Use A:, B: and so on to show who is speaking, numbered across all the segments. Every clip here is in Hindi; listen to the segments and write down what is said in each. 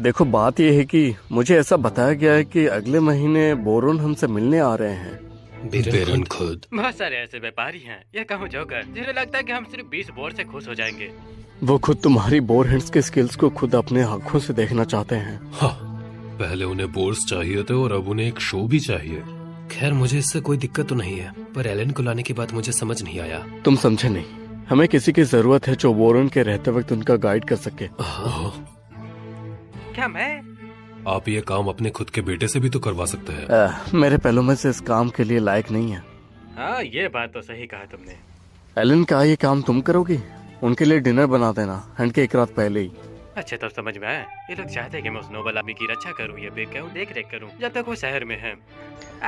A: देखो बात यह है कि मुझे ऐसा बताया गया है कि अगले महीने बोरुन हमसे मिलने आ रहे हैं।
B: बेरन खुद।
C: बहुत सारे ऐसे व्यापारी हैं, ये कहूँ जोकर, जिन्हें लगता है कि हम सिर्फ 20 बोर से खुश हो जाएंगे।
A: वो खुद तुम्हारी बोर हैंड्स के स्किल्स को खुद अपने आंखों से देखना चाहते हैं।
B: हाँ, पहले उन्हें बोर्स चाहिए थे और अब उन्हें एक शो भी चाहिए। खैर मुझे इससे कोई दिक्कत तो नहीं है, पर एलन को लाने की बात मुझे समझ नहीं आया।
A: तुम समझे नहीं, हमें किसी की जरूरत है जो बोरुन के रहते वक्त उनका गाइड कर सके।
C: क्या मैं?
B: आप ये काम अपने खुद के बेटे से भी तो करवा सकते हैं।
A: मेरे पहलों में से इस काम के लिए लायक नहीं है।
C: हाँ, ये बात तो सही कहा तुमने।
A: एलन का ये काम तुम करोगी? उनके लिए डिनर बना देना, हैंड के एक रात पहले ही।
C: अच्छा तो समझ में आया, ये लोग चाहते हैं कि मैं उस नोबल आदमी की रक्षा करूं या फिर कहूं देख रेख करूं जब तक वो शहर में है।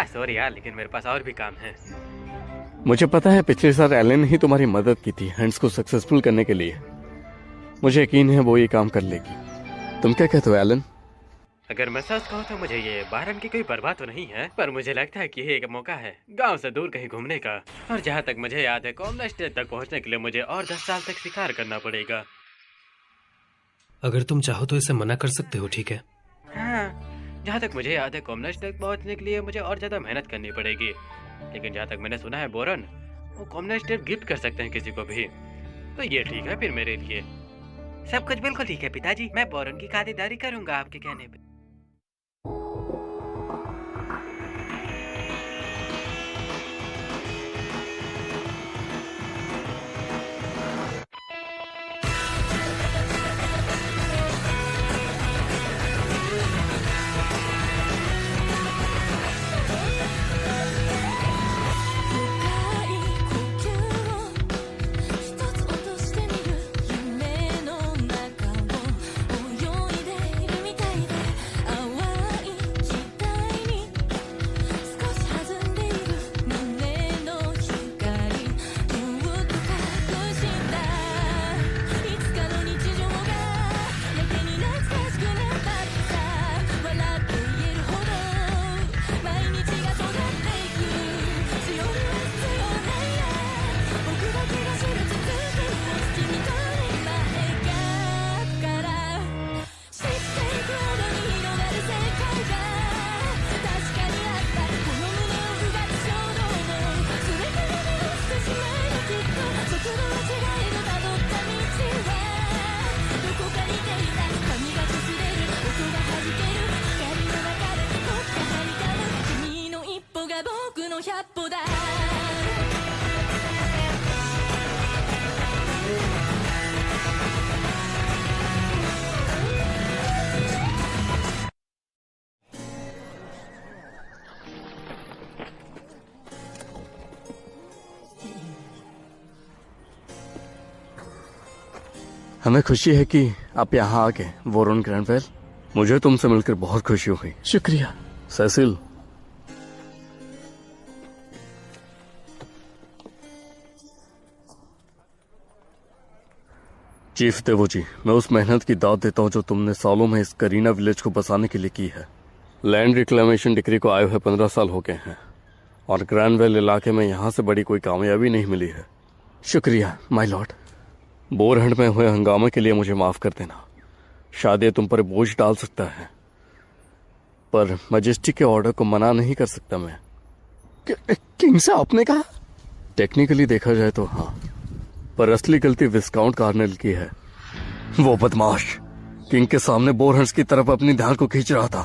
C: सॉरी यार, लेकिन मेरे पास और भी काम है।
A: मुझे पता है पिछले साल एलन ही तुम्हारी मदद की थी हैंड्स को सक्सेसफुल करने के लिए। मुझे यकीन है वो ये काम कर लेगी। तुम क्या कहते हो एलन?
C: अगर मैं सच कहूँ तो मुझे ये बाहरन की कोई परवाह तो नहीं है, पर मुझे लगता है कि ये एक मौका है गांव से दूर कहीं घूमने का। और जहाँ तक मुझे याद है, कॉमन स्टेज तक पहुँचने के लिए मुझे और 10 साल तक शिकार करना पड़ेगा।
B: अगर तुम चाहो तो इसे मना कर सकते हो, ठीक है?
C: हाँ, जहाँ तक मुझे याद है, कॉमन स्टेज तक पहुँचने के लिए मुझे और ज्यादा मेहनत करनी पड़ेगी। लेकिन जहाँ तक मैंने सुना है बोरन वो कॉमन स्टेज गिफ्ट कर सकते हैं किसी को भी, तो ये ठीक है फिर मेरे लिए। सब कुछ बिल्कुल ठीक है पिताजी, मैं बोरन की खातिरदारी करूंगा आपके कहने पे।
A: हमें खुशी है कि आप यहाँ आ गए वोरन ग्रैंडवेल। मुझे तुमसे मिलकर बहुत खुशी हुई। शुक्रिया सेसिल। चीफ देवो जी, मैं उस मेहनत की दाद देता हूँ जो तुमने सालों में इस करीना विलेज को बसाने के लिए की है। लैंड रिक्लेमेशन डिक्री को आए हुए 15 साल हो गए हैं और ग्रैंडवेल इलाके में यहाँ से बड़ी कोई कामयाबी नहीं मिली है। शुक्रिया माय लॉर्ड। बोरहंड में हुए हंगामे के लिए मुझे माफ कर देना। शायद ये तुम पर बोझ डाल सकता है, पर मजेस्टी के ऑर्डर को मना नहीं कर सकता मैं। किंग से आपने कहा? टेक्निकली देखा जाए तो हाँ, पर असली गलती विस्काउंट कार्नेल की है। वो बदमाश किंग के सामने बोरहंड्स की तरफ अपनी ध्यान को खींच रहा था।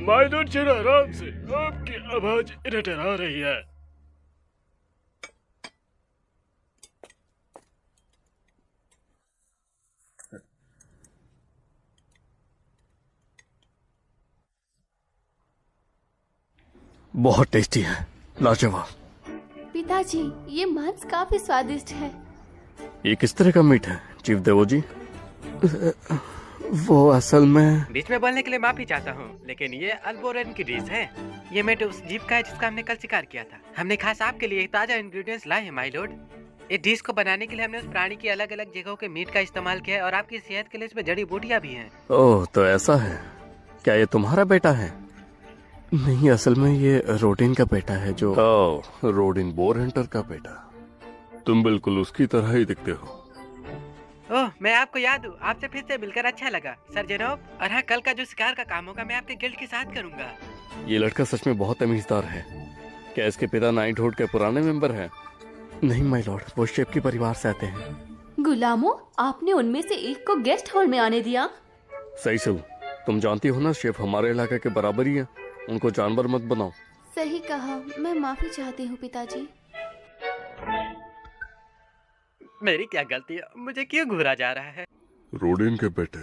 C: माय लॉर्ड जरा आराम से, आपकी आवाज इरिटेट आ रही है।
A: बहुत टेस्टी है, लाजवाब।
D: पिताजी, ये मांस काफी स्वादिष्ट है।
A: ये किस तरह का मीट है चीफ देवो जी? वो असल में
C: बीच में बोलने के लिए माफी चाहता हूँ, लेकिन ये अल्बोरन की डिश है। ये मीट उस जीव का है जिसका हमने कल शिकार किया था। हमने खास आपके लिए ताजा इंग्रेडिएंट्स लाए हैं माय लॉर्ड। इस डिश को बनाने के लिए हमने उस प्राणी की अलग अलग जगहों के मीट का इस्तेमाल किया है और आपकी सेहत के लिए इसमें जड़ी बूटियाँ भी हैं।
A: ओह, तो ऐसा है। क्या ये तुम्हारा बेटा है? नहीं, असल में ये रोडिन का बेटा है जो। रोडिन बोर हंटर का बेटा। तुम बिल्कुल उसकी तरह ही दिखते हो।
C: ओह, मैं आपको याद हूँ। आपसे फिर से मिलकर अच्छा लगा सर जेनोब। और हाँ, कल का जो शिकार का काम होगा मैं आपके गिल्ड के साथ करूँगा।
A: ये लड़का सच में बहुत तमीजदार है। क्या इसके पिता नाइटहुड के पुराने मेंबर हैं? नहीं माय लॉर्ड, वो शेफ के परिवार से आते हैं।
D: गुलामों, आपने उनमें से एक को गेस्ट हॉल में आने दिया।
A: सही से तुम जानती हो ना, शेफ हमारे इलाके के बराबर ही है। उनको जानवर मत बनाओ।
D: सही कहा, मैं माफी चाहती हूँ पिताजी।
C: मेरी क्या गलती है? मुझे क्यों घूरा जा रहा है?
E: रोडिन के बेटे,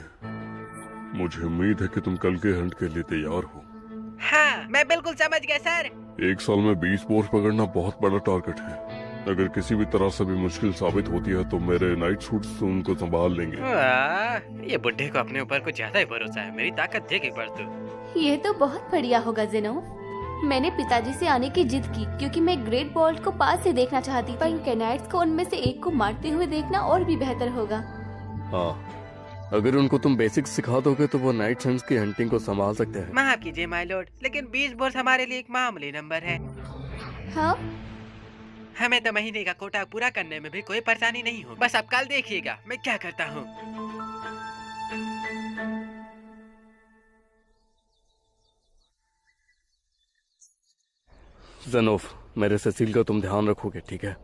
E: मुझे उम्मीद है कि तुम कल के हंट के लिए तैयार हो।
C: हाँ, मैं बिल्कुल समझ गया सर।
E: 1 साल में 20 बोर्स पकड़ना बहुत बड़ा टारगेट है। अगर किसी भी तरह से भी मुश्किल साबित होती है तो मेरे नाइट सूट्स उनको संभाल लेंगे।
C: ये बुढ़े को अपने ऊपर कुछ ज्यादा ही भरोसा है। मेरी ताकत देख एक बार तो।
D: ये तो बहुत बढ़िया होगा जेनो। मैंने पिताजी से आने की जिद की क्योंकि मैं ग्रेट बॉल्ट को पास से देखना चाहती, पर इन कैनाइट्स को उनमें से एक को मारते हुए देखना और भी बेहतर होगा।
A: हाँ, अगर उनको तुम बेसिक्स सिखा दोगे तो वो नाइट सन्स की हंटिंग को संभाल सकते हैं।
C: माफ कीजिए माय लॉर्ड, लेकिन 20 बोर्स हमारे लिए एक मामूली नंबर है।
D: हाँ,
C: हमें तो महीने का कोटा पूरा करने में भी कोई परेशानी नहीं हो। बस आप कल देखिएगा मैं क्या करता हूँ।
A: ज़ेनोफ, मेरे सेसिल का तुम ध्यान रखोगे, ठीक है?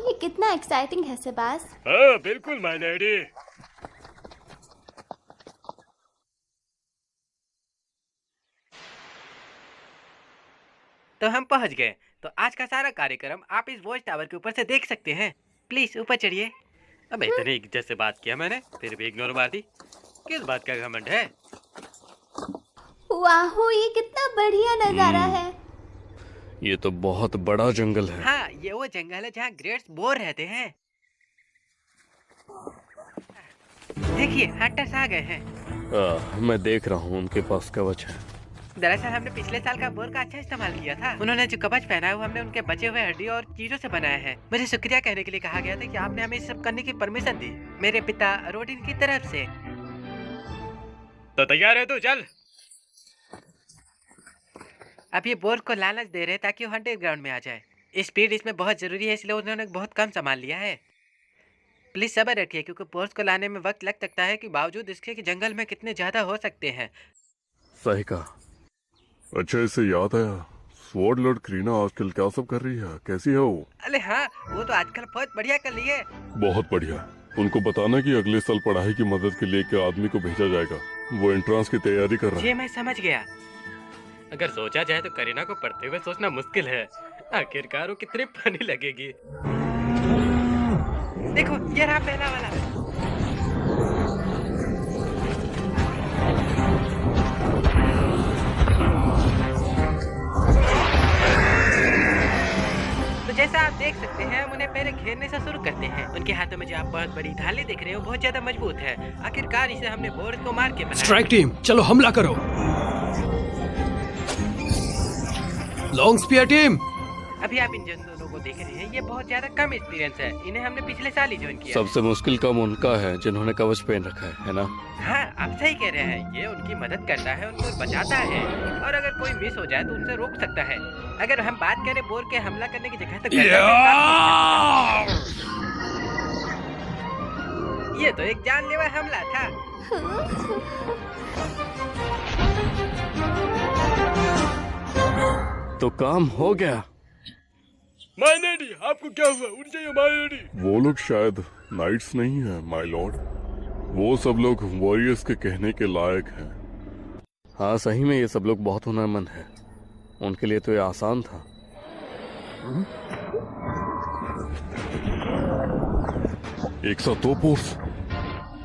D: ये कितना एक्साइटिंग है सेबास।
C: हाँ बिल्कुल माय लैडी। तो हम पहुंच गए। तो आज का सारा कार्यक्रम आप इस वॉच टावर के ऊपर से देख सकते हैं। प्लीज ऊपर चढ़िए। अब इतनी इज्जत से बात किया मैंने, फिर भी इग्नोर मार दी। किस बात का घमंड है?
D: वाह, ये कितना बढ़िया नजारा है।
A: ये तो बहुत बड़ा जंगल है।
C: हाँ, ये वो जंगल है जहाँ ग्रेट्स बोर रहते हैं। देखिए, हंटर्स आ गए हैं।
A: मैं देख रहा हूँ, उनके पास कवच है।
C: दरअसल हमने पिछले साल का बोर का अच्छा इस्तेमाल किया था। उन्होंने जो कवच पहना है वो हमने उनके बचे हुए हड्डी और चीजों से बनाया है। मुझे शुक्रिया कहने के लिए कहा गया था कि आपने हमें ये सब करने की परमिशन दी, मेरे पिता रोडिन की तरफ से। तो तैयार है तू? चल। अब ये बोर को लालच दे रहे हैं ताकि वो हंटिंग ग्राउंड में आ जाए। स्पीड इसमें बहुत जरूरी है, इसलिए उन्होंने बहुत कम सामान लिया है। प्लीज सब्र रखिए क्योंकि बोर्स को लाने में वक्त लग सकता है, कि बावजूद इसके कि जंगल में कितने ज्यादा हो सकते हैं।
A: सही कहा।
E: अच्छा, इससे याद आया, स्वॉर्ड लॉर्ड क्रीना आजकल क्या सब कर रही है? कैसी है वो?
C: अरे हाँ, वो तो आजकल बहुत बढ़िया कर रही है।
E: बहुत बढ़िया। उनको बताना कि अगले साल पढ़ाई की मदद के लिए एक आदमी को भेजा जाएगा। वो एंट्रेंस की तैयारी कर रहा है।
C: ये मैं समझ गया। अगर सोचा जाए तो करीना को पढ़ते हुए सोचना मुश्किल है। आखिरकार वो कितनी फनी लगेगी। देखो, ये रहा पहला वाला। तो जैसा आप देख सकते हैं, हम उन्हें पहले घेरने से शुरू करते हैं। उनके हाथों में जो आप बहुत बड़ी ढालें देख रहे हो बहुत ज्यादा मजबूत है। आखिरकार इसे हमने बोर्ड को मार के बनाया।
B: स्ट्राइक टीम, चलो हमला करो। Long spear team.
C: अभी आप इन दोनों को देख रहे हैं, ये बहुत ज्यादा कम एक्सपीरियंस है। इन्हें हमने पिछले साल ही ज्वाइन किया।
A: सबसे मुश्किल काम उनका है जिन्होंने कवच पहन रखा है ना?
C: हाँ, आप सही कह रहे हैं। ये उनकी मदद करता है, उनको बचाता है, और अगर कोई मिस हो जाए तो उनसे रोक सकता है। अगर हम बात करें बोर के हमला करने की जगह, तो ये तो एक जानलेवा हमला था।
A: तो काम हो गया।
C: माय लैडी, आपको क्या हुआ? उठ जाइए माय लैडी।
E: वो लोग शायद नाइट्स नहीं है माय लॉर्ड। वो सब लोग वॉरियर्स के कहने के लायक हैं।
A: हाँ, सही में ये सब लोग बहुत हुनरमंद हैं। उनके लिए तो ये आसान था।
E: एक साथ 2 पोर्स।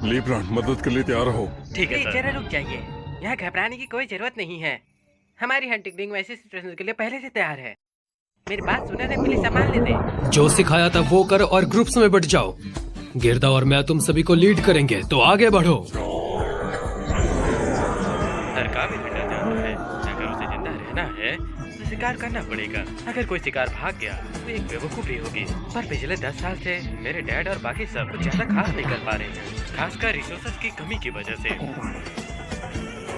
E: लीब्रांड, मदद के लिए तैयार रहो।
C: ठीक है, जरा रुक जाइए। यहाँ घबराने की कोई जरूरत नहीं है। हमारी हंटिंग रिंग ऐसी सिचुएशन के लिए पहले से तैयार है। मेरी बात सुना दे, प्लीज संभाल लेते।
B: जो सिखाया था वो कर और ग्रुप्स में बट जाओ। गिरदा और मैं तुम सभी को लीड करेंगे, तो आगे बढ़ो।
C: सरकार भी डर जाता है। अगर उसे जिंदा रहना है तो शिकार करना पड़ेगा। अगर कोई शिकार भाग गया तो एक बेवकूफी होगी। पर पिछले 10 साल से मेरे डैड और बाकी सब कुछ ज्यादा खास नहीं कर पा रहे हैं, खासकर रिसोर्सेज की कमी की वजह से।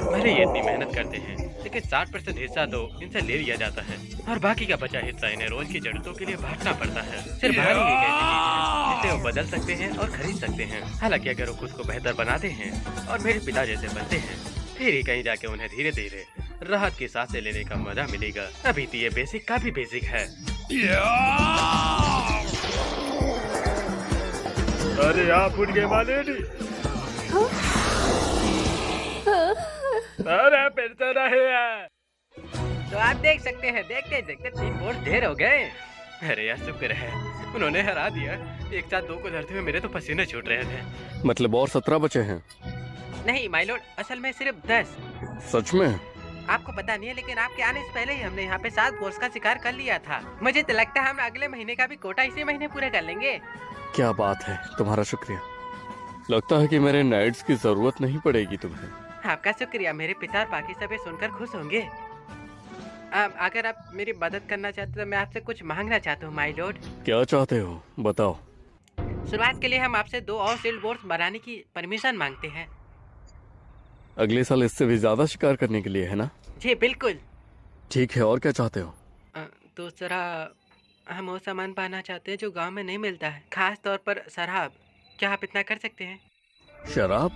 C: भले ये इतनी मेहनत करते हैं, लेकिन 60% हिस्सा तो इनसे ले लिया जाता है और बाकी का बचा हिस्सा इन्हें रोज की जरूरतों के लिए बांटना पड़ता है। सिर्फ भारी एक ऐसी चीज है जिसे वो बदल सकते हैं और खरीद सकते हैं। हालांकि अगर वो खुद को बेहतर बनाते हैं और मेरे पिता जैसे बनते हैं, फिर ही कहीं जाके उन्हें धीरे धीरे राहत की सांसें लेने का मजा मिलेगा। अभी तो ये बेसिक काफी बेसिक है।
F: अरे आप उठ गए मालेडी। अरे फिर तो रहे हैं।
C: तो आप देख सकते हैं, देखते देखते 3 बोर्ड ढेर हो गए। अरे यार शुक्र है उन्होंने हरा दिया। एक साथ 2 को धरते हुए मेरे तो पसीने छूट रहे थे।
A: मतलब और 17 बचे हैं?
C: नहीं माय लॉर्ड, असल में सिर्फ 10।
A: सच में?
C: आपको पता नहीं है, लेकिन आपके आने से पहले ही हमने यहाँ पे 7 बोर्ड्स का शिकार कर लिया था। मुझे तो लगता है हम अगले महीने का भी कोटा इसी महीने पूरा कर लेंगे।
A: क्या बात है, तुम्हारा शुक्रिया। लगता है कि मेरे नाइट्स की जरूरत नहीं पड़ेगी तुम्हें।
C: आपका शुक्रिया। मेरे पिता और बाकी सभी सुनकर खुश होंगे। अगर आप मेरी मदद करना चाहते तो मैं आपसे कुछ मांगना चाहता हूँ माय लॉर्ड।
A: क्या चाहते हो, बताओ।
C: शुरुआत के लिए हम आपसे 2 और शील्ड बोर्ड्स बनाने की परमिशन मांगते हैं।
A: अगले साल इससे भी ज्यादा शिकार करने के लिए, है ना?
C: जी बिल्कुल।
A: ठीक है, और क्या चाहते हो?
C: दूसरा, हम वो सामान पाना चाहते हैं जो गांव में नहीं मिलता है, खास तौर पर शराब। क्या आप इतना कर सकते हैं?
A: शराब?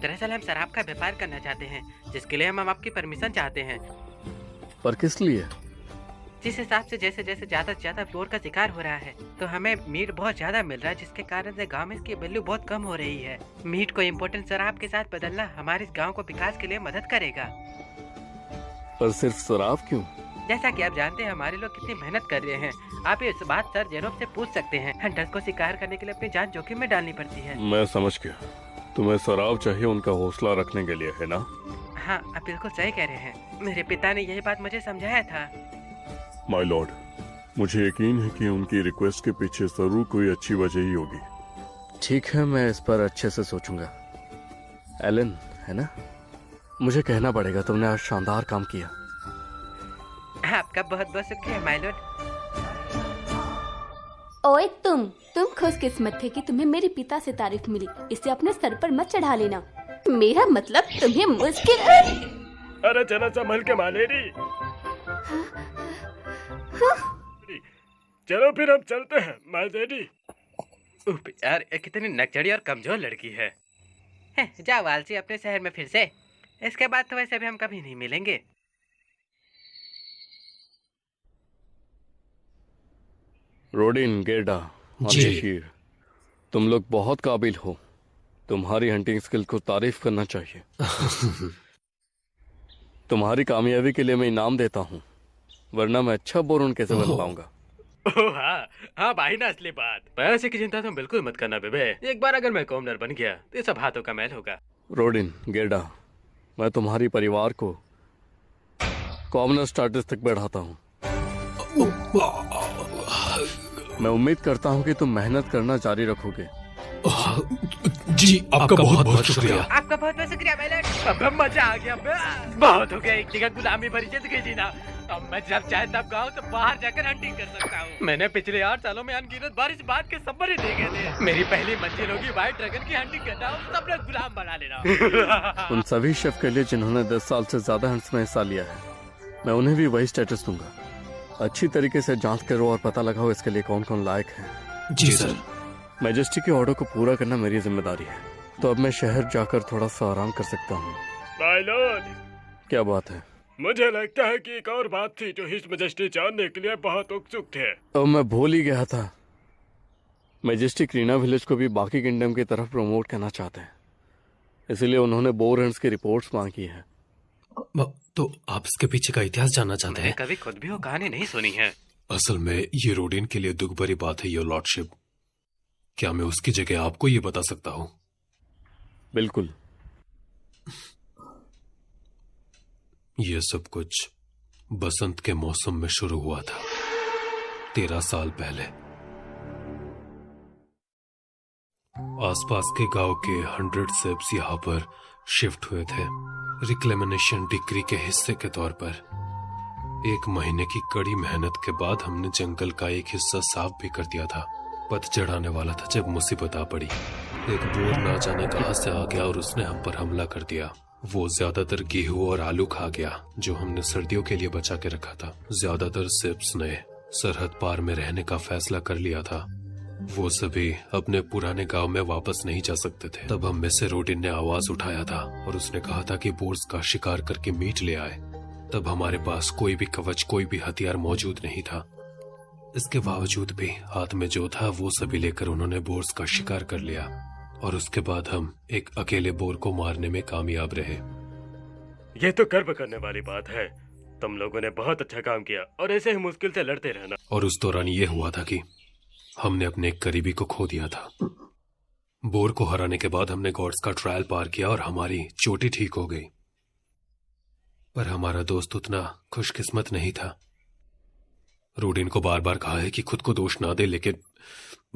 C: दरअसल हम शराब का व्यापार करना चाहते हैं, जिसके लिए हम आपकी परमिशन चाहते हैं।
A: पर किस लिए?
C: जिस हिसाब से जैसे जैसे ज्यादा से ज्यादा फ्लोर का शिकार हो रहा है, तो हमें मीट बहुत ज्यादा मिल रहा है, जिसके कारण से गांव में इसकी वैल्यू बहुत कम हो रही है। मीट को इम्पोर्टेंट शराब के साथ बदलना हमारे इस गांव को विकास के लिए मदद करेगा।
A: पर सिर्फ शराब क्यों?
C: जैसा कि आप जानते हैं हमारे लोग कितनी मेहनत कर रहे हैं। आप इस बात सर जेरोब से पूछ सकते हैं। हंटर्स को शिकार करने के लिए अपनी जान जोखिम में डालनी पड़ती है।
E: मैं समझ गया, तुम्हें शराब चाहिए उनका हौसला रखने के लिए, है ना?
C: हाँ, आप बिल्कुल सही कह रहे हैं। मेरे पिता ने यही बात मुझे समझाया था।
E: माय लॉर्ड, मुझे यकीन है कि उनकी रिक्वेस्ट के पीछे जरूर कोई अच्छी वजह ही होगी।
A: ठीक है, मैं इस पर अच्छे से सोचूंगा। एलन, है ना? मुझे कहना पड़ेगा, तुमने आज शानदार काम किया।
C: आपका बहुत बहुत शुक्रिया माय लॉर्ड।
D: ओए तुम खुशकिस्मत थे कि तुम्हें मेरे पिता से तारीफ मिली। इसे अपने सर पर मत चढ़ा लेना। मेरा मतलब तुम्हें मुश्किल।
F: अरे चलो संभल के मालेडी। चलो फिर हम चलते हैं मालेडी।
C: यार ये कितनी नकचड़ी और कमजोर लड़की है। जाओ आलसी अपने शहर में फिर से। इसके बाद तो वैसे भी हम कभी नहीं मिलेंगे।
A: रोडिन, गेडा, शीर, तुम लोग बहुत काबिल हो। तुम्हारी हंटिंग स्किल को तारीफ करना चाहिए। तुम्हारी कामयाबी के लिए मैं इनाम देता हूँ, वरना मैं अच्छा बोरन कैसे बन पाऊंगा।
C: ओह हाँ भाई ना, असली बात। पैसे की चिंता तुम बिल्कुल मत करना बेबे। एक बार अगर मैं कॉमनर बन गया तो ये सब हाथों का मैल होगा।
A: रोडिन, गेडा, मैं तुम्हारी परिवार को कॉमनर स्टेटस तक बढ़ाता हूँ। मैं उम्मीद करता हूँ कि तुम मेहनत करना जारी रखोगे।
B: जी, आपका बहुत बहुत शुक्रिया।
C: आपका बहुत बहुत शुक्रिया भाई लॉर्ड। अब मजा आ गया। बहुत हो गया एक जगह गुलामी भरी जिंदगी जीना। अब मैं जब चाहे तब गाँव से बाहर जाकर हंटिंग कर सकता हूँ। मैंने पिछले 8 सालों में अनगिनत बार इस बात के सब्र ही देखे थे। मेरी पहली मंजिल होगी व्हाइट ड्रैगन की हंटिंग करना और सब लोग गुलाम बना लेना।
A: उन सभी शेफ के लिए जिन्होंने 10 साल से ज्यादा हंट्स में हिस्सा लिया है, मैं उन्हें भी वही स्टेटस दूंगा। अच्छी तरीके से जांच करो और पता लगाओ इसके लिए कौन कौन लायक है।
B: जी सर।
A: मैजेस्टी के ऑर्डर को पूरा करना मेरी जिम्मेदारी है। तो अब मैं शहर जाकर थोड़ा सा आराम कर सकता हूँ।
F: माय लॉर्ड,
A: क्या बात है?
F: मुझे लगता है कि एक और बात थी जो हिज मैजेस्टी जानने के लिए बहुत उत्सुक थे।
A: अब मैं भूल ही गया था। मैजेस्टी क्रीना विलेज को भी बाकी किंगडम की तरफ प्रमोट करना चाहते हैं, इसलिए उन्होंने बोर हंट्स की रिपोर्ट्स मांगी है।
B: तो आप इसके पीछे का इतिहास जानना चाहते हैं?
C: कभी खुद भी वो कहानी नहीं सुनी है।
B: असल में ये रोडिन के लिए दुख भरी बात है योर लॉर्डशिप। क्या मैं उसकी जगह आपको ये बता सकता हूँ?
A: बिल्कुल।
B: ये सब कुछ बसंत के मौसम में शुरू हुआ था, 13 साल पहले। आसपास के गांव के 100 सेब्स यहाँ पर शिफ्ट हुए थे रिक्लेमिनेशन डिक्री के हिस्से के तौर पर। 1 महीने की कड़ी मेहनत के बाद हमने जंगल का एक हिस्सा साफ भी कर दिया था। पतझड़ आने वाला था जब मुसीबत आ पड़ी। एक बोर ना जाने कहां से आ गया और उसने हम पर हमला कर दिया। वो ज्यादातर गेहूं और आलू खा गया जो हमने सर्दियों के लिए बचा के रखा था। ज्यादातर सिप्स ने सरहद पार में रहने का फैसला कर लिया था। वो सभी अपने पुराने गांव में वापस नहीं जा सकते थे। तब हम में से रोडिन ने आवाज उठाया था और उसने कहा था कि बोर्स का शिकार करके मीट ले आए। तब हमारे पास कोई भी कवच, कोई भी हथियार मौजूद नहीं था। इसके बावजूद भी हाथ में जो था वो सभी लेकर उन्होंने बोर्स का शिकार कर लिया और उसके बाद हम एक अकेले बोर को मारने में कामयाब रहे।
F: ये तो गर्व करने वाली बात है। तुम लोगों ने बहुत अच्छा काम किया और ऐसे ही मुश्किल से लड़ते रहना।
B: और उस दौरान ये हुआ था कि हमने अपने एक करीबी को खो दिया था। बोर को हराने के बाद हमने गॉड्स का ट्रायल पार किया और हमारी चोटी ठीक हो गई। पर हमारा दोस्त उतना खुशकिस्मत नहीं था। रूडिन को बार बार कहा है कि खुद को दोष ना दे, लेकिन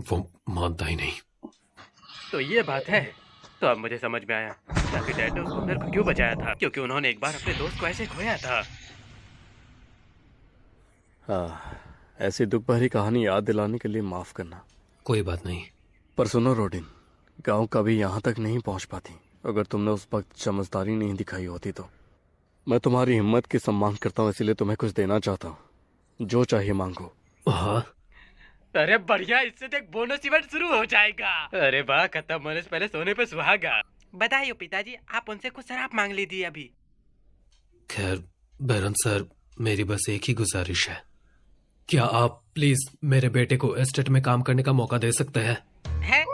B: वो मानता ही नहीं।
C: तो ये बात है। तो अब मुझे समझ में आया ताकि डैड ने उस कॉर्नर को क्यों बचाया था, क्योंकि उन्होंने एक बार अपने दोस्त को ऐसे खोया था।
A: हाँ, ऐसी दुख भरी कहानी याद दिलाने के लिए माफ करना।
B: कोई बात नहीं।
A: पर सुनो रोडिन, गांव कभी यहाँ तक नहीं पहुँच पाती अगर तुमने उस वक्त समझदारी नहीं दिखाई होती तो। मैं तुम्हारी हिम्मत की सम्मान करता हूँ, इसलिए तुम्हें कुछ देना चाहता हूँ। जो चाहिए मांगो।
B: हाँ,
C: अरे बढ़िया, इससे तो एक बोनस इवेंट शुरू हो जाएगा। अरे वाह, खत्म होने से पहले सोने पे सुहागा। बधाई हो पिताजी, आप उनसे कुछ शराब मांग लीजिए अभी।
B: खैर बैरन सर, मेरी बस एक ही गुजारिश है। क्या आप प्लीज मेरे बेटे को एस्टेट में काम करने का मौका दे सकते हैं?
C: है?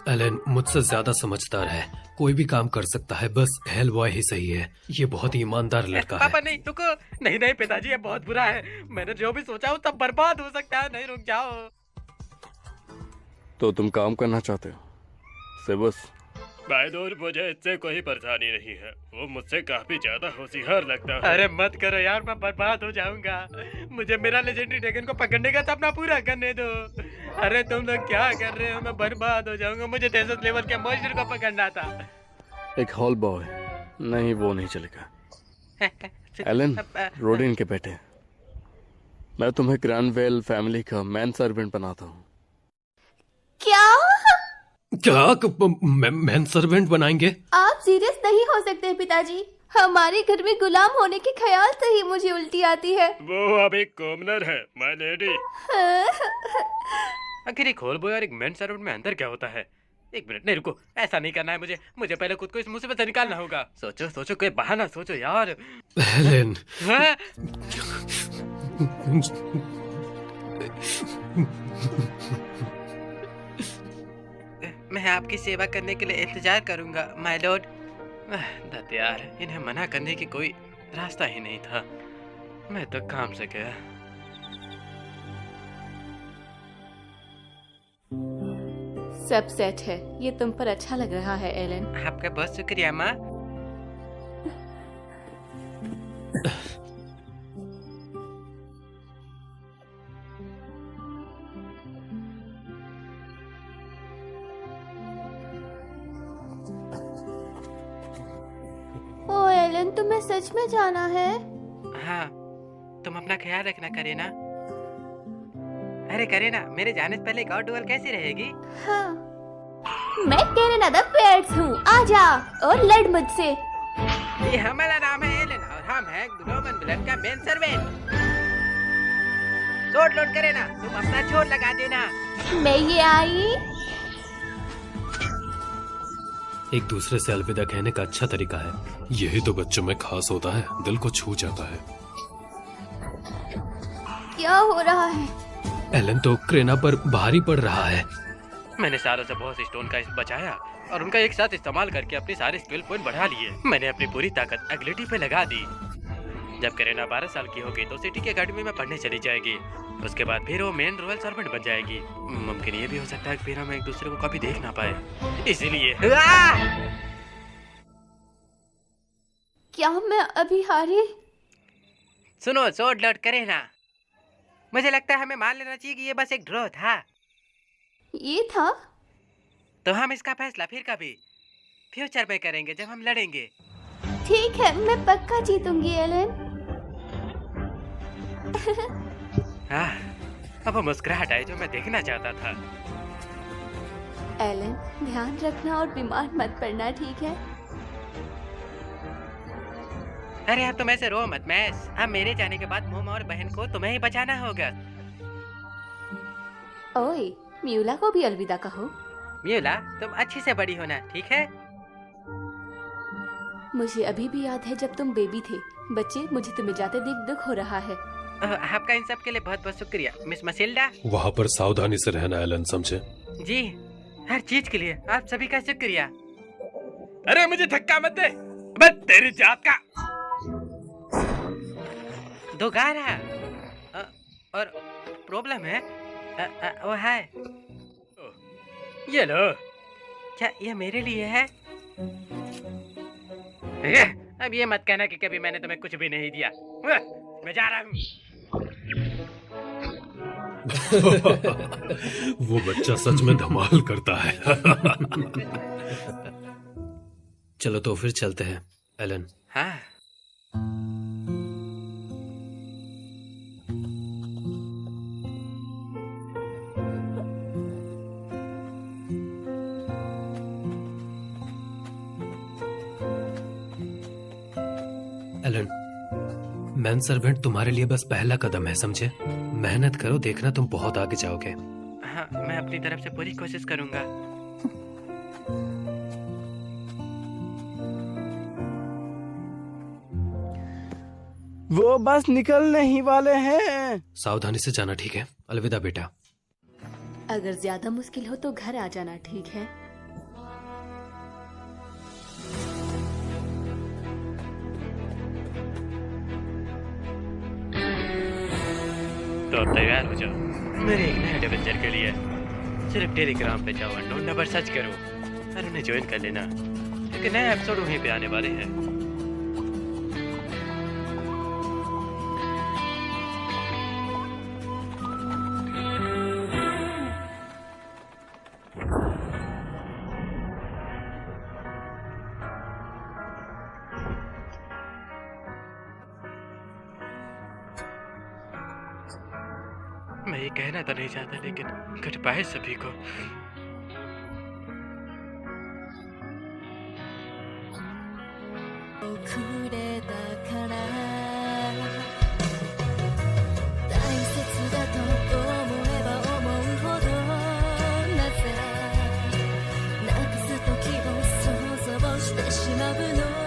B: एलन मुझसे ज्यादा समझदार है, कोई भी काम कर सकता है, बस हेल बॉय ही सही है। ये बहुत ही ईमानदार लड़का है।
C: पापा नहीं, रुको। नहीं नहीं पिताजी, ये बहुत बुरा है। मैंने जो भी सोचा वो सब बर्बाद हो सकता है। नहीं, रुक जाओ।
A: तो तुम काम करना चाहते हो सेबस?
F: भाई दूर, मुझे इससे कोई परेशानी नहीं है। वो मुझसे काफी ज्यादा होशियार लगता है।
C: अरे मत करो यार, मैं बर्बाद हो जाऊंगा। मुझे मेरा लेजेंडरी ड्रैगन को पकड़ने का सपना पूरा करने दो। अरे तुम लोग क्या कर रहे हो? मैं बर्बाद हो जाऊंगा। मुझे 63 लेवल के मॉन्स्टर को पकड़ना था।
A: एक हॉल बॉय? नहीं, वो नहीं चलेगा। एलन, रोडिन के बेटे, मैं तुम्हें ग्रैंडवेल फैमिली का मैन सर्वेंट बनाता हूँ।
D: क्या
B: मैन सर्वेंट बनाएंगे?
D: आप सीरियस नहीं हो सकते पिताजी। हमारे घर में गुलाम होने के ख्याल से ही मुझे उल्टी आती है।
F: वो अब एक कॉमनर है, माय लेडी।
C: आखिर एक होल बॉय और एक मैन सर्वेंट में अंतर क्या होता है? एक मिनट, नहीं रुको, ऐसा नहीं करना है मुझे पहले खुद को इस मुसीबत से निकालना होगा। सोचो सोचो, कोई बहाना सोचो यार।
B: एलन,
C: हाँ? मैं आपकी सेवा करने के लिए इंतजार करूंगा माय लॉर्ड। दत्त यार, इन्हें मना करने की कोई रास्ता ही नहीं था। मैं तो काम से गया।
D: सब सेट है। ये तुम पर अच्छा लग रहा है एलन।
C: आपका बहुत शुक्रिया माँ।
D: ओ एलन, तुम्हें सच में जाना है?
C: हाँ, तुम अपना ख्याल रखना करीना। अरे करीना, मेरे जाने से पहले एक और डुअल कैसी रहेगी?
D: हाँ, मैं करीना द फेयर्स हूँ। आजा और लड़ मुझसे।
C: ये हमारा नाम है एलन और हम हैं रोमन ब्लड का main servant. Shot load Kareena, तुम अपना छोर लगा देना।
D: मैं ये आई।
B: एक दूसरे से अलविदा कहने का अच्छा तरीका है। यही तो बच्चों में खास होता है, दिल को छू जाता है।
D: क्या हो रहा है?
B: एलन तो क्रेना पर भारी पड़ रहा है।
C: मैंने सारों से बहुत स्टोन का बचाया और उनका एक साथ इस्तेमाल करके अपने सारे स्किल पॉइंट बढ़ा लिए। मैंने अपनी पूरी ताकत एबिलिटी पे लगा दी। जब करीना 12 साल की होगी तो सिटी की एकेडमी में पढ़ने चली जाएगी। उसके बाद फिर वो मेन रॉयल सर्वेंट बन जाएगी। मुमकिन ये भी हो सकता है कि फिर हम एक दूसरे को कभी देख ना पाए, इसीलिए।
D: क्या मैं अभी हारी?
C: सुनो, शॉट लॉट करीना, मुझे लगता है हमें मान लेना चाहिए कि ये बस एक ड्रॉ था।
D: ये था?
C: तो हम इसका फैसला फिर कभी फ्यूचर में करेंगे जब हम लड़ेंगे।
D: ठीक है, मैं पक्का जीतूंगी एलन।
C: अब वो मुस्कुराहट आई जो मैं देखना चाहता था।
D: एलन, ध्यान रखना और बीमार मत पड़ना, ठीक है?
C: अरे अब तुम ऐसे रो मत मैस। अब मेरे जाने के बाद मोम और बहन को तुम्हें ही बचाना होगा।
D: ओए, म्यूला को भी अलविदा कहो।
C: म्यूला, तुम अच्छी से बड़ी होना, ठीक है?
D: मुझे अभी भी याद है जब तुम बेबी थे। बच्चे, मुझे तुम्हें जाते देख दुख हो रहा है।
C: आपका इन सब के लिए बहुत बहुत शुक्रिया मिस मसिल्डा।
B: वहाँ पर सावधानी से रहना एलन, समझे?
C: जी, हर चीज के लिए आप सभी का शुक्रिया।
F: अरे मुझे धक्का मत दे, बस तेरी जात का।
C: दोगारा और प्रॉब्लम है वो है।
F: ये लो।
C: क्या ये मेरे लिए है? अब ये मत कहना कि कभी मैंने तुम्हें कुछ भी नहीं दिया। मैं जा रहा हूँ।
B: वो बच्चा सच में धमाल करता है। चलो तो फिर चलते हैं एलन।
C: हाँ।
B: एलन, मैन सर्वेंट तुम्हारे लिए बस पहला कदम है, समझे? मेहनत करो, देखना तुम बहुत आगे जाओगे।
C: हाँ, मैं अपनी तरफ से पूरी कोशिश करूंगा।
A: वो बस निकलने ही वाले हैं।
B: सावधानी से जाना, ठीक है? अलविदा बेटा।
D: अगर ज्यादा मुश्किल हो तो घर आ जाना, ठीक है?
C: तो अब तैयार हो जाओ मेरे एक नए एडवेंचर के लिए। सिर्फ टेलीग्राम पे जाओ, अननोन नंबर सर्च करो और उन्हें ज्वाइन कर लेना, क्योंकि नए एपिसोड वहीं पे आने वाले हैं। मैं ये कहना तो नहीं चाहता, लेकिन गुड बाय सभी को।
G: なくす時を想像してしまうの